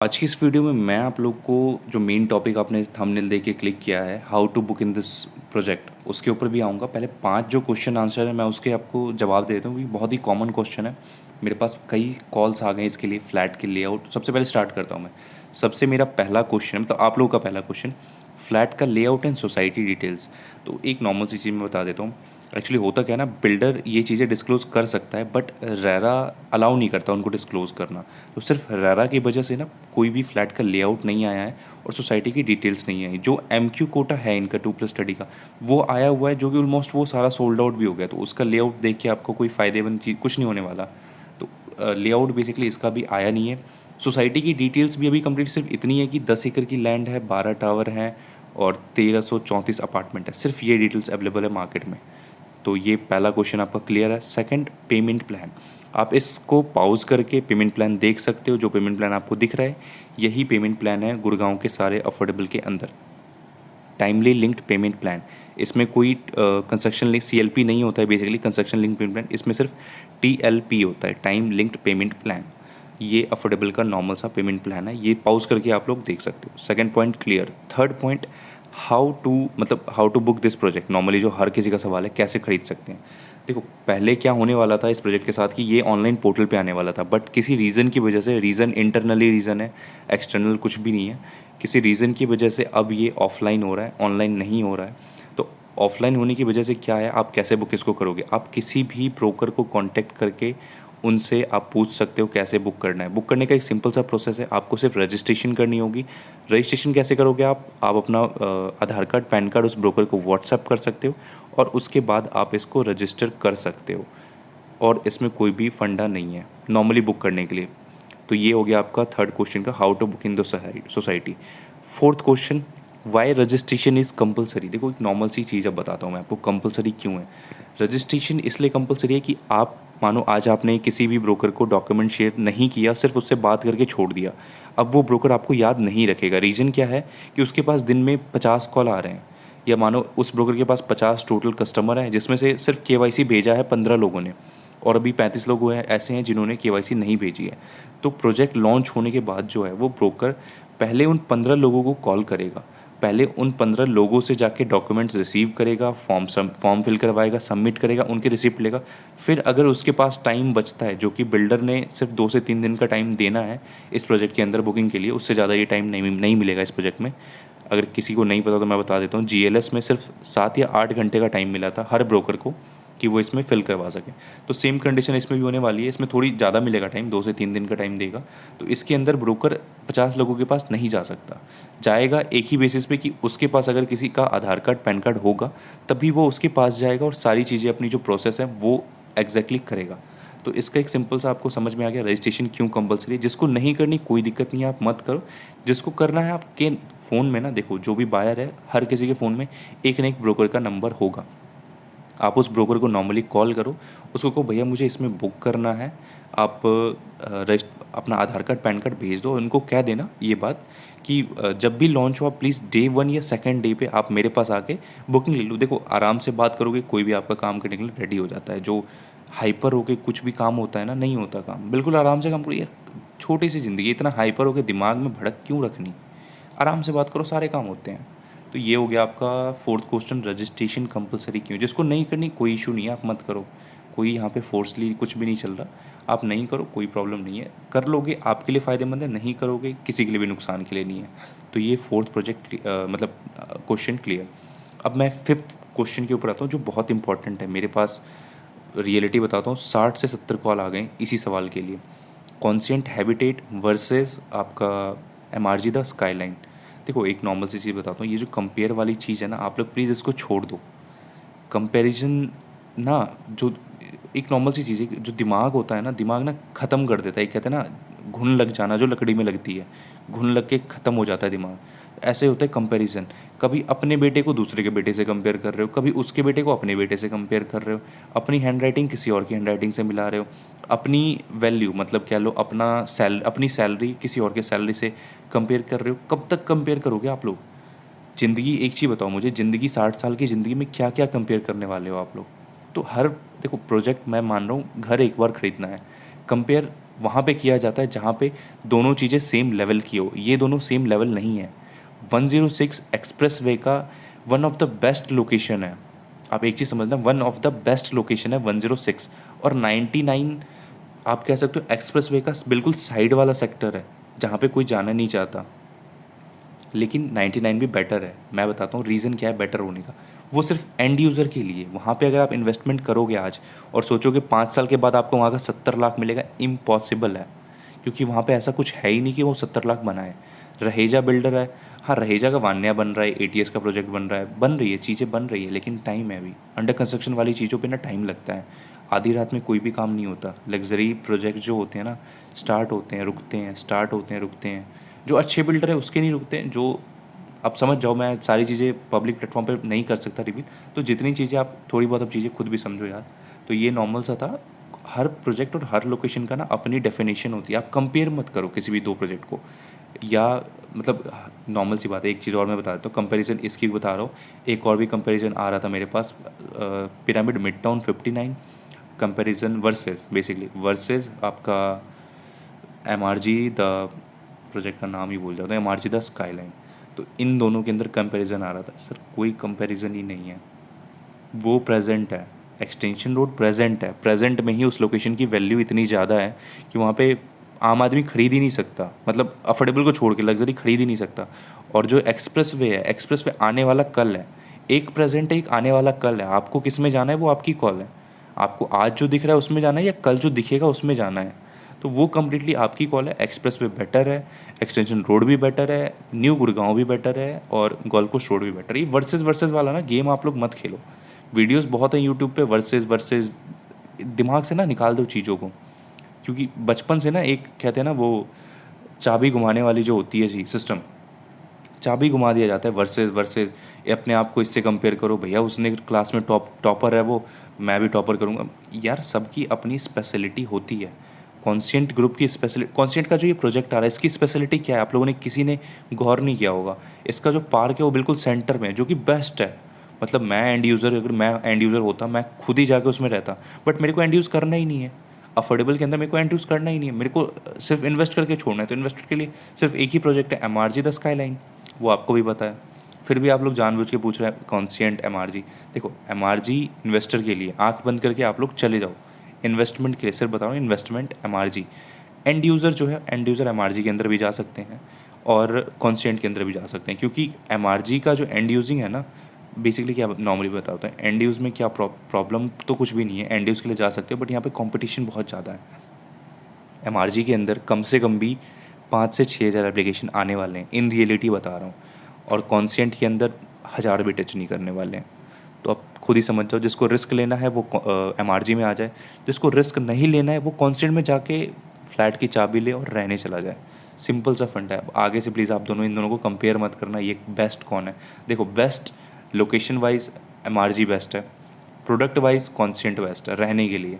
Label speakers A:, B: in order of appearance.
A: आज की इस वीडियो में मैं आप लोग को जो मेन टॉपिक आपने थंबनेल देख के क्लिक किया है, how to book in this project, उसके ऊपर भी आऊँगा। पहले 5 जो क्वेश्चन आंसर है मैं उसके आपको जवाब दे देता हूँ, क्योंकि बहुत ही कॉमन क्वेश्चन है। मेरे पास कई कॉल्स आ गए इसके लिए, फ्लैट के लेआउट। सबसे पहले स्टार्ट करता हूँ मैं। सबसे मेरा पहला क्वेश्चन, मतलब आप लोगों का पहला क्वेश्चन, फ्लैट का लेआउट एंड सोसाइटी डिटेल्स। तो एक नॉर्मल सी चीज़ मैं बता देता हूँ। एक्चुअली होता क्या है ना, बिल्डर ये चीज़ें डिस्क्लोज़ कर सकता है, बट रेरा अलाउ नहीं करता उनको डिस्क्लोज़ करना। तो सिर्फ रेरा की वजह से ना कोई भी फ्लैट का लेआउट नहीं आया है और सोसाइटी की डिटेल्स नहीं आई। जो एमक्यू कोटा है इनका 2+ स्टडी का, वो आया हुआ है, जो कि ऑलमोस्ट वो सारा सोल्ड आउट भी हो गया। तो उसका लेआउट देख के आपको कोई फ़ायदेमंद चीज़ कुछ नहीं होने वाला। तो लेआउट बेसिकली इसका भी आया नहीं है। सोसाइटी की डिटेल्स भी अभी कंप्लीट सिर्फ इतनी है कि 10 एकड़ की लैंड है, 12 टावर हैं और 1334 अपार्टमेंट है। सिर्फ ये डिटेल्स अवेलेबल है मार्केट में। तो ये पहला क्वेश्चन आपका क्लियर है। Second, payment plan. आप इसको पॉज करके पेमेंट प्लान देख सकते हो। जो पेमेंट प्लान आपको दिख रहा है, यही पेमेंट प्लान है गुड़गांव के सारे अफोर्डेबल के अंदर। Timely linked payment plan. इसमें कोई कंस्ट्रक्शन लिंक CLP नहीं होता है, basically construction link payment plan. इसमें सिर्फ TLP होता है, टाइम लिंक्ड पेमेंट प्लान। ये अफोर्डेबल का नॉर्मल सा पेमेंट प्लान है। ये पॉज करके आप लोग देख सकते हो। Second point clear. Third point, how to book this project. Normally जो हर किसी का सवाल है, कैसे खरीद सकते हैं। देखो, पहले क्या होने वाला था इस प्रोजेक्ट के साथ कि ये ऑनलाइन पोर्टल पे आने वाला था, बट किसी रीज़न की वजह से, रीज़न इंटरनली रीज़न है, एक्सटर्नल कुछ भी नहीं है, किसी रीज़न की वजह से अब ये ऑफलाइन हो रहा है, ऑनलाइन नहीं हो रहा है। तो ऑफलाइन होने की वजह से क्या है, आप कैसे बुक इसको करोगे। आप किसी भी ब्रोकर को कांटेक्ट करके उनसे आप पूछ सकते हो कैसे बुक करना है। बुक करने का एक सिंपल सा प्रोसेस है। आपको सिर्फ रजिस्ट्रेशन करनी होगी। रजिस्ट्रेशन कैसे करोगे आप अपना आधार कार्ड, पैन कार्ड उस ब्रोकर को व्हाट्सएप कर सकते हो और उसके बाद आप इसको रजिस्टर कर सकते हो। और इसमें कोई भी फंडा नहीं है नॉर्मली बुक करने के लिए। तो ये हो गया आपका थर्ड क्वेश्चन का, how to book in the society. Fourth question, why registration is compulsory. देखो, एक नॉर्मल सी चीज़ अब बताता हूँ मैं आपको, कंपलसरी क्यों है। रजिस्ट्रेशन इसलिए कंपलसरी है कि आप मानो आज आपने किसी भी ब्रोकर को डॉक्यूमेंट शेयर नहीं किया, सिर्फ उससे बात करके छोड़ दिया। अब वो ब्रोकर आपको याद नहीं रखेगा। रीज़न क्या है कि उसके पास दिन में 50 कॉल आ रहे हैं, या मानो उस ब्रोकर के पास 50 टोटल कस्टमर हैं, जिसमें से सिर्फ KYC भेजा है 15 लोगों ने, और अभी 35 लोग हैं ऐसे हैं जिन्होंने KYC नहीं भेजी है। तो प्रोजेक्ट लॉन्च होने के बाद जो है वो ब्रोकर पहले उन 15 लोगों को कॉल करेगा, पहले उन 15 लोगों से जाके डॉक्यूमेंट्स रिसीव करेगा, फॉर्म फिल करवाएगा, सबमिट करेगा, उनकी रिसिप्ट लेगा। फिर अगर उसके पास टाइम बचता है, जो कि बिल्डर ने सिर्फ 2 से 3 दिन का टाइम देना है इस प्रोजेक्ट के अंदर बुकिंग के लिए, उससे ज़्यादा ये टाइम नहीं मिलेगा इस प्रोजेक्ट में। अगर किसी को नहीं पता तो मैं बता देता हूँ, GLS में सिर्फ 7 या 8 घंटे का टाइम मिला था हर ब्रोकर को कि वो इसमें फिल करवा सके। तो सेम कंडीशन इसमें भी होने वाली है। इसमें थोड़ी ज़्यादा मिलेगा टाइम, 2 से 3 दिन का टाइम देगा। तो इसके अंदर ब्रोकर 50 लोगों के पास नहीं जा सकता। जाएगा एक ही बेसिस पे कि उसके पास अगर किसी का आधार कार्ड, पैन कार्ड होगा, तभी वो उसके पास जाएगा और सारी चीज़ें, अपनी जो प्रोसेस है वो एग्जैक्टली करेगा। तो इसका एक सिंपल सा आपको समझ में आ गया रजिस्ट्रेशन क्यों कंपलसरी है। जिसको नहीं करनी कोई दिक्कत नहीं है, आप मत करो। जिसको करना है, आपके फ़ोन में ना, देखो जो भी बायर है, हर किसी के फ़ोन में एक ना एक ब्रोकर का नंबर होगा। आप उस ब्रोकर को नॉर्मली कॉल करो, उसको कहो भैया मुझे इसमें बुक करना है, आप अपना आधार कार्ड, पैन कार्ड भेज दो। उनको कह देना ये बात कि जब भी लॉन्च हो आप प्लीज़ डे 1 या सेकंड डे पे आप मेरे पास आके बुकिंग ले लो। देखो, आराम से बात करोगे, कोई भी आपका काम करने के लिए रेडी हो जाता है। जो हाइपर होके कुछ भी काम होता है ना, नहीं होता काम। बिल्कुल आराम से काम करो यार, छोटी सी ज़िंदगी, इतना हाइपर होके दिमाग में भड़क क्यों रखनी। आराम से बात करो, सारे काम होते हैं। तो ये हो गया आपका फोर्थ क्वेश्चन, रजिस्ट्रेशन कंपलसरी क्यों। जिसको नहीं करनी कोई इशू नहीं है, आप मत करो। कोई यहाँ पे फोर्सली कुछ भी नहीं चल रहा। आप नहीं करो, कोई प्रॉब्लम नहीं है। कर लोगे आपके लिए फ़ायदेमंद है, नहीं करोगे किसी के लिए भी नुकसान के लिए नहीं है। तो ये फोर्थ प्रोजेक्ट मतलब क्वेश्चन क्लियर। अब मैं फिफ्थ क्वेश्चन के ऊपर आता हूँ, जो बहुत इंपॉर्टेंट है। मेरे पास रियलिटी बताता हूँ, 60 से 70 कॉल आ गए इसी सवाल के लिए। कॉन्शियंट हैबिटेट वर्सेस आपका MRG द स्काईलाइन। देखो, एक नॉर्मल सी चीज़ बताता हूँ, ये जो कंपेयर वाली चीज़ है ना, आप लोग प्लीज़ इसको छोड़ दो। कंपैरिजन ना, जो एक नॉर्मल सी चीज़ है, जो दिमाग होता है ना, दिमाग ना ख़त्म कर देता है। कहते हैं ना, घुन लग जाना, जो लकड़ी में लगती है, घुन लग के ख़त्म हो जाता है दिमाग। ऐसे होता है कंपैरिजन। कभी अपने बेटे को दूसरे के बेटे से कंपेयर कर रहे हो, कभी उसके बेटे को अपने बेटे से कंपेयर कर रहे हो, अपनी हैंडराइटिंग किसी और की हैंडराइटिंग से मिला रहे हो, अपनी वैल्यू, मतलब कह लो अपनी सैलरी किसी और के सैलरी से कंपेयर कर रहे हो। कब तक कंपेयर करोगे आप लोग। ज़िंदगी, एक चीज़ बताओ मुझे, ज़िंदगी 60 साल की ज़िंदगी में क्या क्या कंपेयर करने वाले हो आप लोग। तो हर, देखो प्रोजेक्ट मैं मान रहा हूँ, घर एक बार ख़रीदना है। कंपेयर वहाँ पे किया जाता है जहाँ पे दोनों चीज़ें सेम लेवल की हो। ये दोनों सेम लेवल नहीं है। 106 एक्सप्रेस वे का one of the best location है। आप एक चीज़ समझना, one of the best location है 106, और 99 आप कह सकते हो एक्सप्रेस वे का बिल्कुल साइड वाला सेक्टर है जहाँ पे कोई जाना नहीं चाहता। लेकिन 99 भी बेटर है। मैं बताता हूँ रीज़न क्या है बेटर होने का। वो सिर्फ एंड यूज़र के लिए। वहाँ पे अगर आप इन्वेस्टमेंट करोगे आज और सोचोगे 5 साल के बाद आपको वहाँ का 70 लाख मिलेगा, इम्पॉसिबल है। क्योंकि वहाँ पे ऐसा कुछ है ही नहीं कि वो 70 लाख बनाए। रहेजा बिल्डर है, हाँ रहेजा का वान्या बन रहा है, एटीएस का प्रोजेक्ट बन रहा है, बन रही है चीज़ें, बन रही है, लेकिन टाइम है अभी। अंडर कंस्ट्रक्शन वाली चीज़ों पे ना टाइम लगता है। आधी रात में कोई भी काम नहीं होता। लग्जरी प्रोजेक्ट जो होते हैं ना, स्टार्ट होते हैं रुकते हैं, स्टार्ट होते हैं रुकते हैं। जो अच्छे बिल्डर है उसके नहीं रुकते, जो आप समझ जाओ, मैं सारी चीज़ें पब्लिक प्लेटफॉर्म पे नहीं कर सकता रिवील, तो जितनी चीज़ें आप थोड़ी बहुत अब चीज़ें खुद भी समझो यार। तो ये नॉर्मल सा था। हर प्रोजेक्ट और हर लोकेशन का ना अपनी डेफिनेशन होती है। आप कंपेयर मत करो किसी भी दो प्रोजेक्ट को, या मतलब नॉर्मल सी बात है। एक चीज़ और मैं बता देता हूँ, कंपैरिजन इसकी बता रहा हूँ। एक और भी कंपैरिजन आ रहा था मेरे पास, pyramid mid town 59 comparison versus, basically versus आपका MRG द, प्रोजेक्ट का नाम ही भूल जाता हूँ, MRG द स्काईलाइन। तो इन दोनों के अंदर कंपैरिजन आ रहा था। सर कोई कंपैरिजन ही नहीं है। वो प्रेजेंट है, एक्सटेंशन रोड प्रेजेंट है। प्रेजेंट में ही उस लोकेशन की वैल्यू इतनी ज़्यादा है कि वहाँ पे आम आदमी खरीद ही नहीं सकता। मतलब अफोर्डेबल को छोड़ के लग्जरी खरीद ही नहीं सकता। और जो एक्सप्रेस वे है, एक्सप्रेस वे आने वाला कल है। एक प्रेजेंट है, एक आने वाला कल है। आपको किस में जाना है वो आपकी कॉल है। आपको आज जो दिख रहा है उसमें जाना है या कल जो दिखेगा उसमें जाना है, तो वो कम्प्लीटली आपकी कॉल है। एक्सप्रेस वे बेटर है, एक्सटेंशन रोड भी बेटर है, न्यू गुड़गांव भी बेटर है, और गोल्ड कोस्ट रोड भी बेटर है। ये वर्सेस वर्सेस वाला ना गेम आप लोग मत खेलो। वीडियोस बहुत हैं यूट्यूब पे वर्सेस वर्सेस, दिमाग से ना निकाल दो चीज़ों को। क्योंकि बचपन से ना एक कहते हैं ना वो चाबी घुमाने वाली जो होती है जी सिस्टम, चाबी घुमा दिया जाता है वर्सेस वर्सेस। ये अपने आप को इससे कंपेयर करो, भैया उसने क्लास में टॉपर है वो, मैं भी टॉपर करूँगा। यार सबकी अपनी स्पेशलिटी होती है। कॉन्शियंट ग्रुप की स्पेशलिटी, कॉन्शियंट का जो ये प्रोजेक्ट आ रहा है इसकी स्पेशलिटी क्या है, आप लोगों ने किसी ने गौर नहीं किया होगा। इसका जो पार्क है वो बिल्कुल सेंटर में है, जो कि बेस्ट है। मतलब मैं एंड यूज़र, अगर मैं एंड यूज़र होता मैं खुद ही जाके उसमें रहता, बट मेरे को एंड यूज़ करना ही नहीं है। अफोर्डेबल के अंदर मेरे को एंड यूज़ करना ही नहीं है। मेरे को सिर्फ इन्वेस्ट करके छोड़ना है। तो इन्वेस्टर के लिए सिर्फ एक ही प्रोजेक्ट है, MRG द स्काईलाइन। वो आपको भी पता है, फिर भी आप लोग जानबूझ के पूछ रहे हैं कॉन्शियंट MRG। देखो MRG इन्वेस्टर के लिए, आंख बंद करके आप लोग चले जाओ। इन्वेस्टमेंट के लिए सिर्फ बता रहा हूँ, इन्वेस्टमेंट MRG। एंड यूज़र जो है, एंड यूज़र MRG के अंदर भी जा सकते हैं और कॉन्शियंट के अंदर भी जा सकते हैं। क्योंकि MRG का जो एंड यूजिंग है ना, बेसिकली क्या नॉर्मली बताता है, एंड यूज़ में क्या प्रॉब्लम तो कुछ भी नहीं है, एंड यूज़ के लिए जा सकते हो, बट यहाँ पे कंपटीशन बहुत ज़्यादा है। MRG के अंदर कम से कम भी 5 से 6 हज़ार एप्लीकेशन आने वाले हैं, इन रियलिटी बता रहा हूँ। और कॉन्शियंट के अंदर 1000 भी टच नहीं करने वाले हैं। तो आप खुद ही समझ जाओ, जिसको रिस्क लेना है वो MRG में आ जाए, जिसको रिस्क नहीं लेना है वो कॉन्शियंट में जाके फ्लैट की चाबी ले और रहने चला जाए। सिंपल सा फंडा है। अब आगे से प्लीज़ आप दोनों, इन दोनों को कंपेयर मत करना, ये बेस्ट कौन है। देखो best location wise MRG best है, प्रोडक्ट वाइज कॉन्शियंट बेस्ट है रहने के लिए।